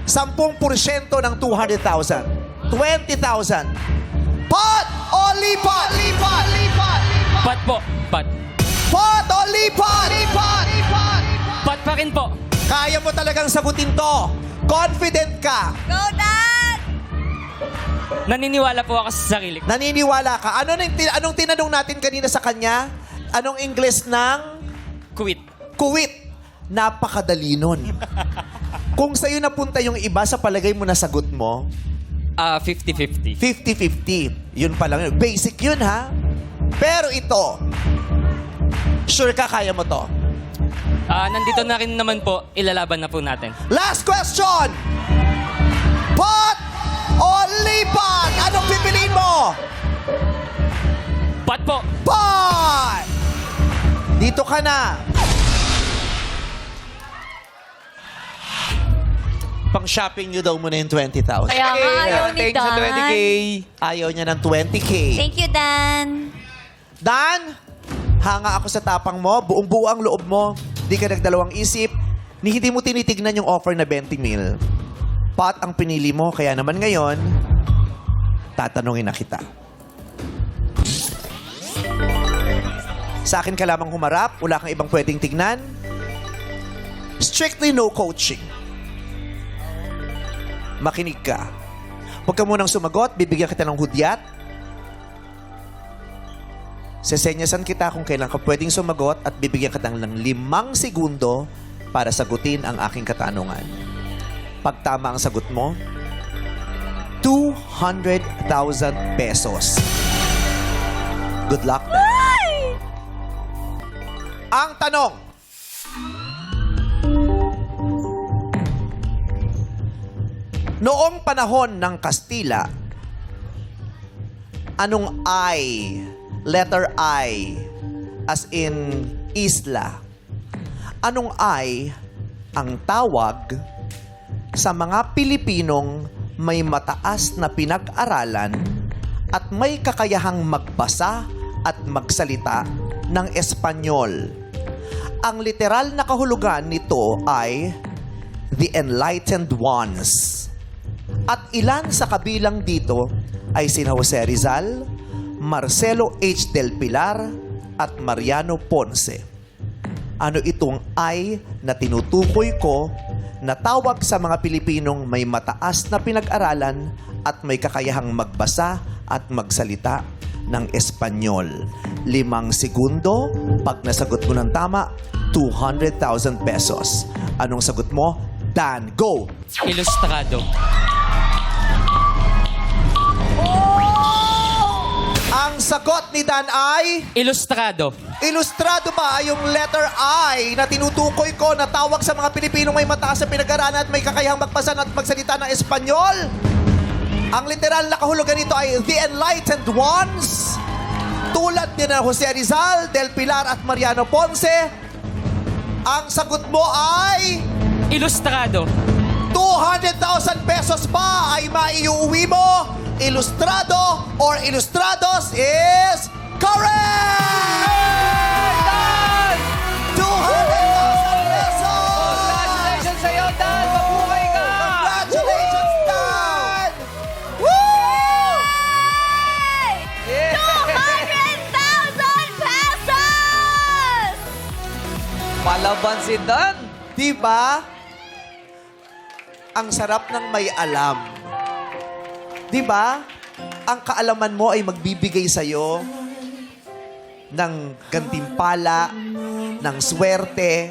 10% ng 200,000. 20,000. Pot o lipat? Lipat! Lipat! Pat po. Pat. Pot o lipat? Lipat! Lipat! Pat pa rin po. Kaya mo talagang sagutin to. Confident ka. Go, Dad! Naniniwala po ako sa sarili ko. Naniniwala ka. Anong tinanong natin kanina sa kanya? Anong English ng Quit. kuwit? Napakadali nun. Kung sa'yo napunta yung iba, sa palagay mo nasagot mo, 50-50. 50-50. Yun pa lang yun. Basic yun, ha? Pero ito, sure ka kaya mo to. Nandito na rin naman po, ilalaban na po natin. Last question! Pot o lipat? Anong pipiliin mo? Pat po. Pot! Dito ka na. Pang-shopping nyo daw muna yung 20,000. Kaya nga ayaw ni Thanks sa Dan. 20K. Ayaw niya ng 20K. Thank you, Dan. Dan, hanga ako sa tapang mo. Buong-buo ang loob mo. Di ka nagdalawang isip. Hindi mo tinitignan yung offer na 20 mil. Pot ang pinili mo. Kaya naman ngayon, tatanungin na kita. Sa akin ka lamang humarap. Wala kang ibang pwedeng tignan. Strictly no coaching. Makinig ka. Huwag ka munang sumagot. Bibigyan kita ng hudyat. Sesenyasan kita kung kailan ka pwedeng sumagot at bibigyan kita ng 5 segundo para sagutin ang aking katanungan. Pag tama ang sagot mo, 200,000 pesos. Good luck. Ang tanong, noong panahon ng Kastila, anong I, letter I, as in isla, anong I ang tawag sa mga Pilipinong may mataas na pinag-aralan at may kakayahang magbasa at magsalita ng Espanyol? Ang literal na kahulugan nito ay the enlightened ones. At ilan sa kabilang dito ay sina Jose Rizal, Marcelo H. Del Pilar, at Mariano Ponce. Ano itong ay na tinutukoy ko na tawag sa mga Pilipinong may mataas na pinag-aralan at may kakayahang magbasa at magsalita ng Espanyol? 5 segundo. Pag nasagot mo ng tama, 200,000 pesos. Anong sagot mo? Dan, go! Ilustrado. Ang sagot ni Dan ay... Ilustrado. Ilustrado ba yung letter I na tinutukoy ko na tawag sa mga Pilipinong may mataas na pinag-aralan at may kakayahang magbasa at magsalita ng Espanyol? Ang literal na kahulugan nito ay the enlightened ones. Tulad din ng Jose Rizal, Del Pilar at Mariano Ponce. Ang sagot mo ay... Ilustrado. 200,000 pesos pa ay maiuwi mo. Ilustrado or ilustrados is correct! 200,000 pesos! Congratulations sa'yo, Dan! Mabuhay ka! Congratulations, Dan! Woo! Yeah. 200,000 pesos! Palaban si Dan! Diba? Ang sarap ng may alam. Diba? Ang kaalaman mo ay magbibigay sa'yo ng gantimpala, ng swerte,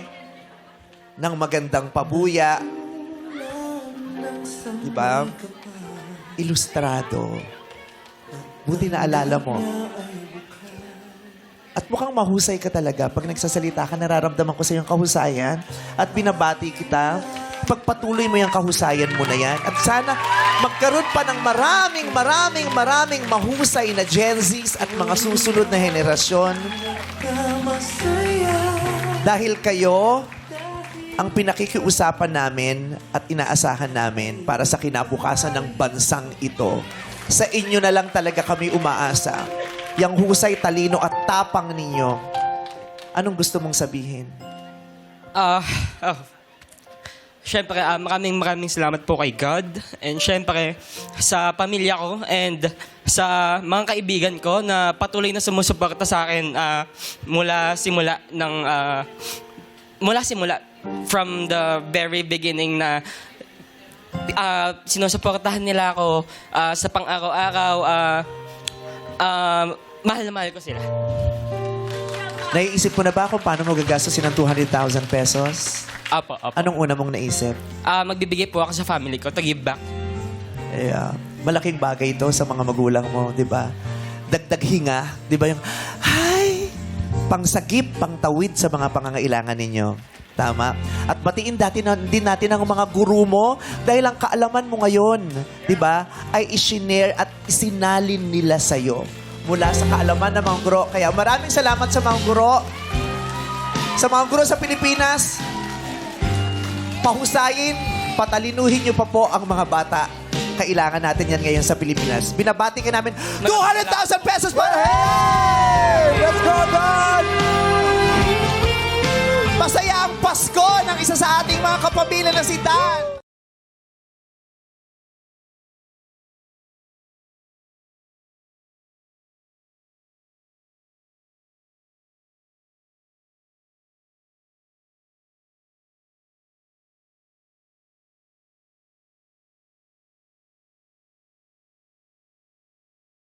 ng magandang pabuya. Diba? Ilustrado. Buti na alala mo. At mukhang mahusay ka talaga. Pag nagsasalita ka, nararamdaman ko sa iyong kahusayan at binabati kita. Pagpatuloy mo yung kahusayan mo na yan. At sana magkaroon pa ng maraming mahusay na Gen Zs at mga susunod na henerasyon. Dahil kayo ang pinakikiusapan namin at inaasahan namin para sa kinabukasan ng bansang ito. Sa inyo na lang talaga kami umaasa. Yang husay, talino at tapang ninyo. Anong gusto mong sabihin? syempre, maraming salamat po kay God. And syempre, sa pamilya ko and sa mga kaibigan ko na patuloy na sumusuporta sa akin mula simula from the very beginning na sinusuportahan nila ako sa pang-araw-araw. Mahal na mahal ko sila. Naiisip mo na ba kung paano mo gagastusin ng 200,000 pesos? Apo. Anong una mong naisip? Magbibigay po ako sa family ko to give back. Malaking bagay ito sa mga magulang mo, di ba? Dagdag hinga, di ba yung, ay, pangsagip, pangtawid sa mga pangangailangan ninyo. Tama. At batiin din natin ang mga guru mo dahil ang kaalaman mo ngayon, di ba, ay isinare at isinalin nila sa'yo mula sa kaalaman ng mga guro. Kaya maraming salamat sa mga guro. Sa mga guro sa Pilipinas, pahusayin, patalinuhin niyo pa po ang mga bata. Kailangan natin yan ngayon sa Pilipinas. Binabati ka namin, 200,000 pesos para, hey! Let's go, God! Masaya ang Pasko ng isa sa ating mga kapamilya na si Dan.